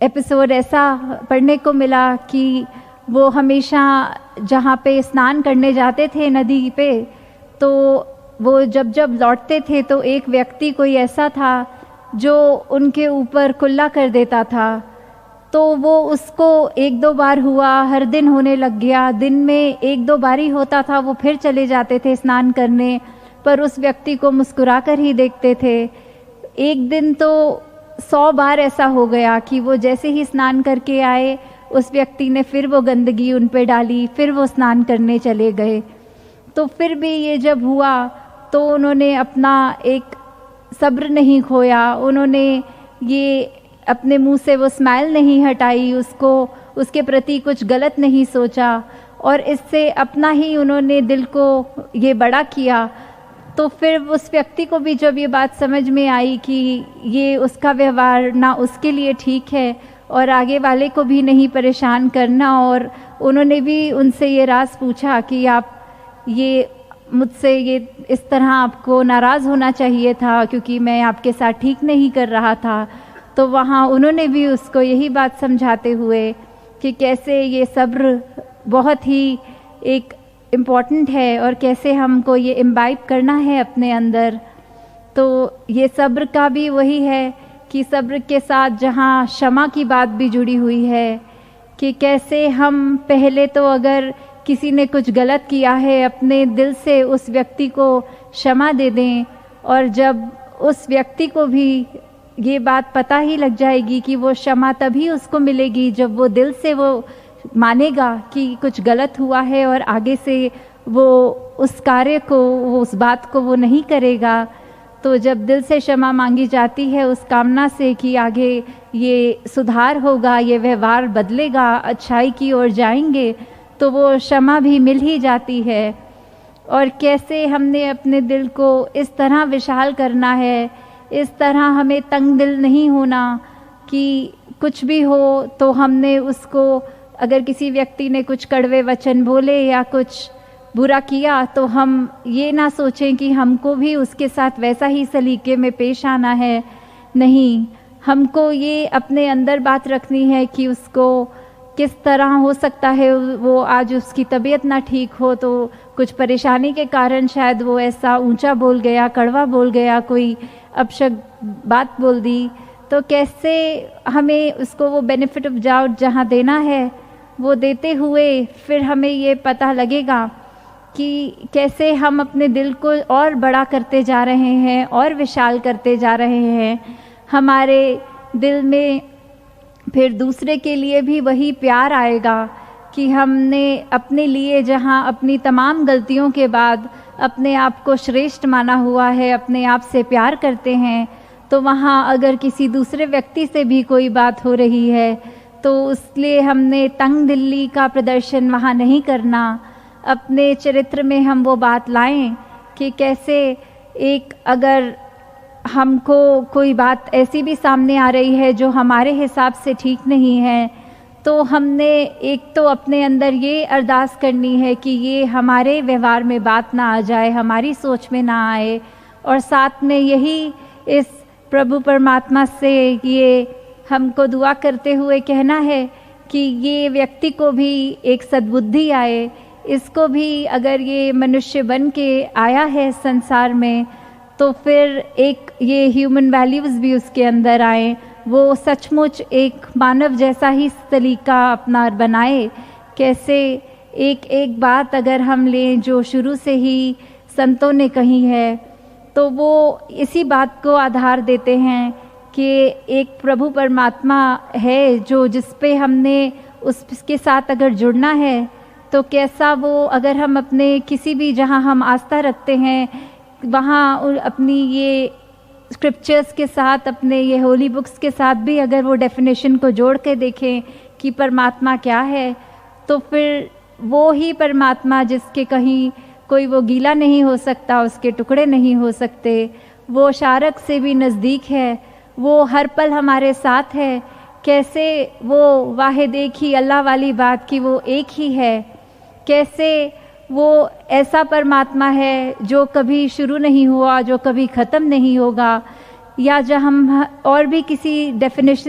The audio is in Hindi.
एपिसोड ऐसा पढ़ने को मिला कि वो हमेशा जहाँ पे स्नान करने जाते थे नदी पे, तो वो जब जब लौटते थे तो एक व्यक्ति कोई ऐसा था जो उनके ऊपर कुल्ला कर देता था। तो वो उसको एक दो बार हुआ, हर दिन होने लग गया, दिन में एक दो बार ही होता था, वो फिर चले जाते थे स्नान करने, पर उस व्यक्ति को मुस्कुरा कर ही देखते थे। एक दिन तो 100 बार ऐसा हो गया कि वो जैसे ही स्नान करके आए, उस व्यक्ति ने फिर वो गंदगी उन पे डाली, फिर वो स्नान करने चले गए। तो फिर भी ये जब हुआ तो उन्होंने अपना एक सब्र नहीं खोया, उन्होंने ये अपने मुंह से वो स्माइल नहीं हटाई, उसको उसके प्रति कुछ गलत नहीं सोचा, और इससे अपना ही उन्होंने दिल को ये बड़ा किया। तो फिर उस व्यक्ति को भी जब ये बात समझ में आई कि ये उसका व्यवहार ना उसके लिए ठीक है और आगे वाले को भी नहीं परेशान करना, और उन्होंने भी उनसे ये राज पूछा कि आप ये मुझसे ये इस तरह आपको नाराज़ होना चाहिए था क्योंकि मैं आपके साथ ठीक नहीं कर रहा था। तो वहाँ उन्होंने भी उसको यही बात समझाते हुए कि कैसे ये सब्र बहुत ही एक इम्पॉर्टेंट है और कैसे हमको ये इम्बाइब करना है अपने अंदर। तो ये सब्र का भी वही है कि सब्र के साथ जहाँ क्षमा की बात भी जुड़ी हुई है कि कैसे हम पहले तो अगर किसी ने कुछ गलत किया है अपने दिल से उस व्यक्ति को क्षमा दे दें, और जब उस व्यक्ति को भी ये बात पता ही लग जाएगी कि वो क्षमा तभी उसको मिलेगी जब वो दिल से वो मानेगा कि कुछ गलत हुआ है और आगे से वो उस कार्य को, वो उस बात को वो नहीं करेगा। तो जब दिल से क्षमा मांगी जाती है उस कामना से कि आगे ये सुधार होगा, ये व्यवहार बदलेगा, अच्छाई की ओर जाएंगे, तो वो क्षमा भी मिल ही जाती है। और कैसे हमने अपने दिल को इस तरह विशाल करना है, इस तरह हमें तंग दिल नहीं होना कि कुछ भी हो तो हमने उसको, अगर किसी व्यक्ति ने कुछ कड़वे वचन बोले या कुछ बुरा किया तो हम ये ना सोचें कि हमको भी उसके साथ वैसा ही सलीके में पेश आना है। नहीं, हमको ये अपने अंदर बात रखनी है कि उसको किस तरह हो सकता है वो आज उसकी तबीयत ना ठीक हो तो कुछ परेशानी के कारण शायद वो ऐसा ऊंचा बोल गया, कड़वा बोल गया, कोई अपशब्द बात बोल दी। तो कैसे हमें उसको वो बेनिफिट ऑफ डाउट जहाँ देना है वो देते हुए फिर हमें ये पता लगेगा कि कैसे हम अपने दिल को और बड़ा करते जा रहे हैं और विशाल करते जा रहे हैं। हमारे दिल में फिर दूसरे के लिए भी वही प्यार आएगा कि हमने अपने लिए जहाँ अपनी तमाम गलतियों के बाद अपने आप को श्रेष्ठ माना हुआ है, अपने आप से प्यार करते हैं, तो वहाँ अगर किसी दूसरे व्यक्ति से भी कोई बात हो रही है तो उसलिए हमने तंग दिली का प्रदर्शन वहाँ नहीं करना। अपने चरित्र में हम वो बात लाएं कि कैसे एक अगर हमको कोई बात ऐसी भी सामने आ रही है जो हमारे हिसाब से ठीक नहीं है, तो हमने एक तो अपने अंदर ये अरदास करनी है कि ये हमारे व्यवहार में बात ना आ जाए, हमारी सोच में ना आए, और साथ में यही इस प्रभु परमात्मा से ये हमको दुआ करते हुए कहना है कि ये व्यक्ति को भी एक सद्बुद्धि आए, इसको भी अगर ये मनुष्य बन के आया है संसार में तो फिर एक ये ह्यूमन वैल्यूज़ भी उसके अंदर आए, वो सचमुच एक मानव जैसा ही सलीका अपना बनाए। कैसे एक एक बात अगर हम लें जो शुरू से ही संतों ने कही है तो वो इसी बात को आधार देते हैं कि एक प्रभु परमात्मा है जो जिस पे हमने उसके साथ अगर जुड़ना है तो कैसा वो, अगर हम अपने किसी भी जहाँ हम आस्था रखते हैं वहाँ अपनी ये स्क्रिप्चर्स के साथ, अपने ये होली बुक्स के साथ भी अगर वो डेफिनेशन को जोड़ के देखें कि परमात्मा क्या है, तो फिर वो ही परमात्मा जिसके कहीं कोई वो गीला नहीं हो सकता, उसके टुकड़े नहीं हो सकते, वो शारक से भी नज़दीक है, वो हर पल हमारे साथ है। कैसे वो वाहिद एक ही अल्लाह वाली बात की वो एक ही है, कैसे वो ऐसा परमात्मा है जो कभी शुरू नहीं हुआ, जो कभी ख़त्म नहीं होगा, या जब हम और भी किसी डेफिनेशन